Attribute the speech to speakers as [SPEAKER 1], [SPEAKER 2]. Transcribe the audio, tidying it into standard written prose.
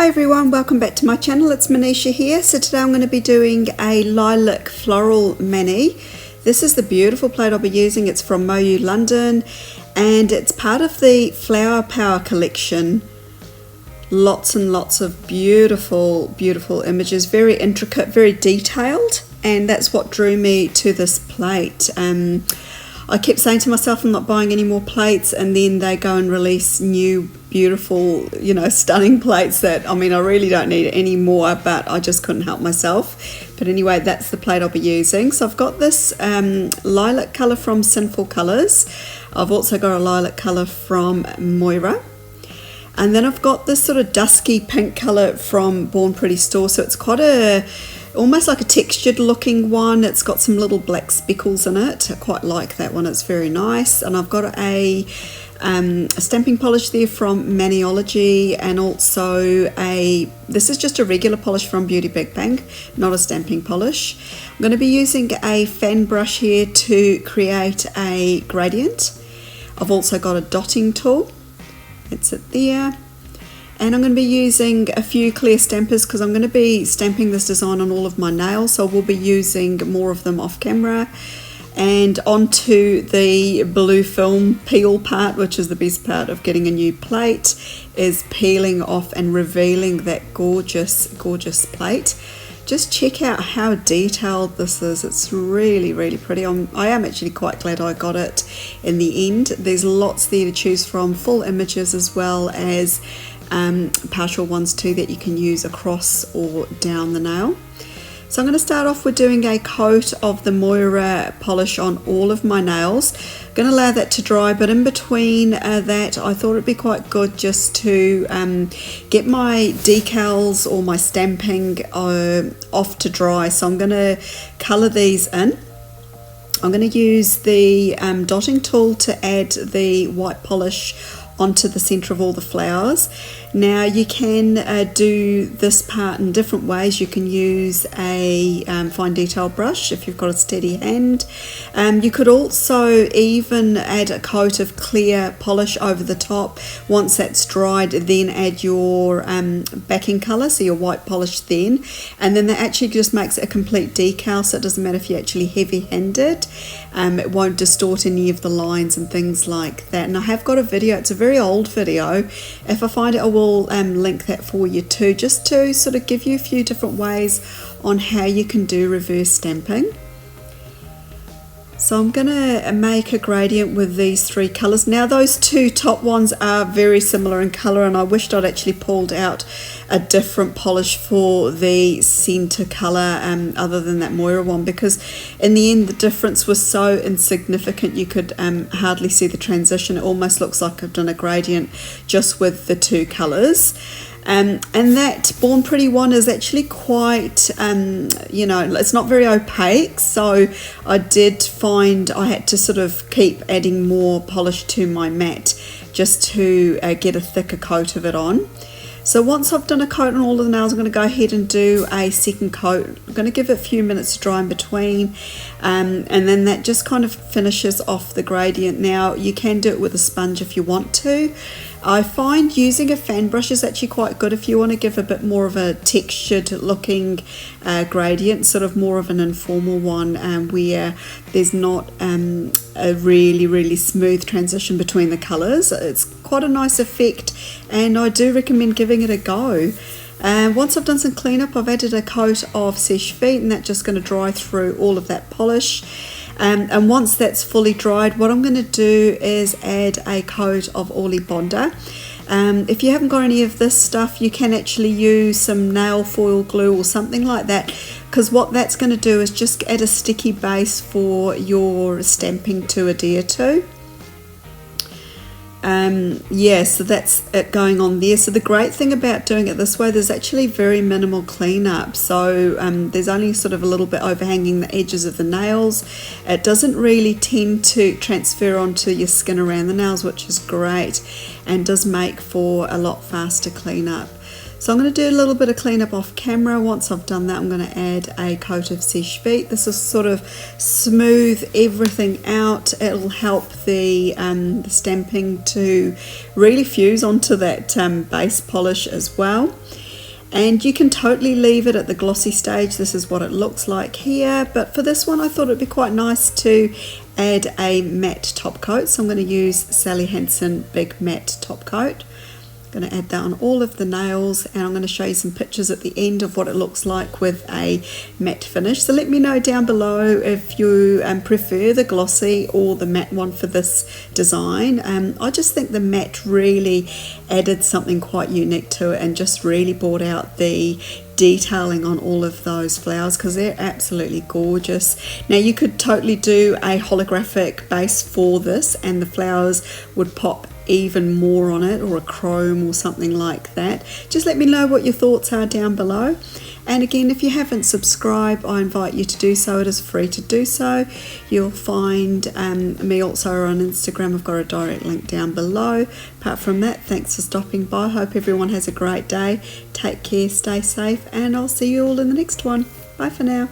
[SPEAKER 1] Hi everyone, welcome back to my channel. It's Manisha here. So today I'm going to be doing a Lilac Floral mani. This is the beautiful plate I'll be using. It's from Moyou London and it's part of the Flower Power collection. Lots and lots of beautiful images, very intricate, very detailed, and that's what drew me to this plate. I kept saying to myself I'm not buying any more plates, and then they go and release new beautiful, stunning plates that, I really don't need any more, but I just couldn't help myself. But anyway, that's the plate I'll be using. So I've got this lilac colour from Sinful colours. I've also got a lilac colour from Moyra. And then I've got this sort of dusky pink colour from Born Pretty Store. So it's quite almost like a textured looking one. It's got some little black speckles in it. I quite like that one. It's very nice. And I've got a stamping polish there from Maniology, and also this is just a regular polish from Beauty Big Bang, not a stamping polish. I'm going to be using a fan brush here to create a gradient. I've also got a dotting tool. That's it there. And I'm going to be using a few clear stampers because I'm going to be stamping this design on all of my nails, so we'll be using more of them off camera. And onto the blue film peel part, which is the best part of getting a new plate, is peeling off and revealing that gorgeous plate. Just check out how detailed this is. It's really pretty. I am actually quite glad I got it in the end. There's lots there to choose from, full images as well as partial ones too that you can use across or down the nail. So I'm going to start off with doing a coat of the Moyra polish on all of my nails. I'm going to allow that to dry, but in between that I thought it'd be quite good just to get my decals or my stamping off to dry. So I'm going to colour these in. I'm going to use the dotting tool to add the white polish onto the center of all the flowers. Now you can do this part in different ways. You can use a fine detail brush if you've got a steady hand. You could also even add a coat of clear polish over the top. Once that's dried, then add your backing color, so your white polish then, and then that actually just makes it a complete decal, so it doesn't matter if you're actually heavy-handed. It won't distort any of the lines and things like that. And I have got a video, it's a very old video. If I find it, I will link that for you too, just to sort of give you a few different ways on how you can do reverse stamping. So I'm going to make a gradient with these three colours. Now those two top ones are very similar in colour, and I wished I'd actually pulled out a different polish for the centre colour other than that Moyra one, because in the end the difference was so insignificant you could hardly see the transition. It almost looks like I've done a gradient just with the two colours. And that Born Pretty one is actually quite, it's not very opaque, so I did find I had to sort of keep adding more polish to my mat just to get a thicker coat of it on. So once I've done a coat on all of the nails, I'm going to go ahead and do a second coat. I'm going to give it a few minutes to dry in between, and then that just kind of finishes off the gradient. Now you can do it with a sponge if you want to. I find using a fan brush is actually quite good if you want to give a bit more of a textured looking gradient, sort of more of an informal one where there's not a really smooth transition between the colours. It's quite a nice effect, and I do recommend giving it a go. Once I've done some cleanup, I've added a coat of Seche Vite, and that's just going to dry through all of that polish. And once that's fully dried, what I'm going to do is add a coat of Orly Bonder. If you haven't got any of this stuff, you can actually use some nail foil glue or something like that, because what that's going to do is just add a sticky base for your stamping to adhere to. So that's it going on there. So the great thing about doing it this way, there's actually very minimal cleanup. So there's only sort of a little bit overhanging the edges of the nails. It doesn't really tend to transfer onto your skin around the nails, which is great and does make for a lot faster cleanup. So I'm going to do a little bit of cleanup off camera. Once I've done that, I'm going to add a coat of Seche Vite. This will sort of smooth everything out. It'll help the stamping to really fuse onto that base polish as well. And you can totally leave it at the glossy stage. This is what it looks like here, but for this one I thought it'd be quite nice to add a matte top coat, so I'm going to use Sally Hansen Big Matte Top Coat. I'm going to add that on all of the nails, and I'm going to show you some pictures at the end of what it looks like with a matte finish. So let me know down below if you prefer the glossy or the matte one for this design. I just think the matte really added something quite unique to it and just really brought out the detailing on all of those flowers, because they're absolutely gorgeous. Now you could totally do a holographic base for this and the flowers would pop even more on it, or a chrome or something like that. Just let me know what your thoughts are down below. And again, if you haven't subscribed, I invite you to do so. It is free to do so. You'll find me also on Instagram. I've got a direct link down below. Apart from that, thanks for stopping by. Hope everyone has a great day. Take care, stay safe, and I'll see you all in the next one. Bye for now.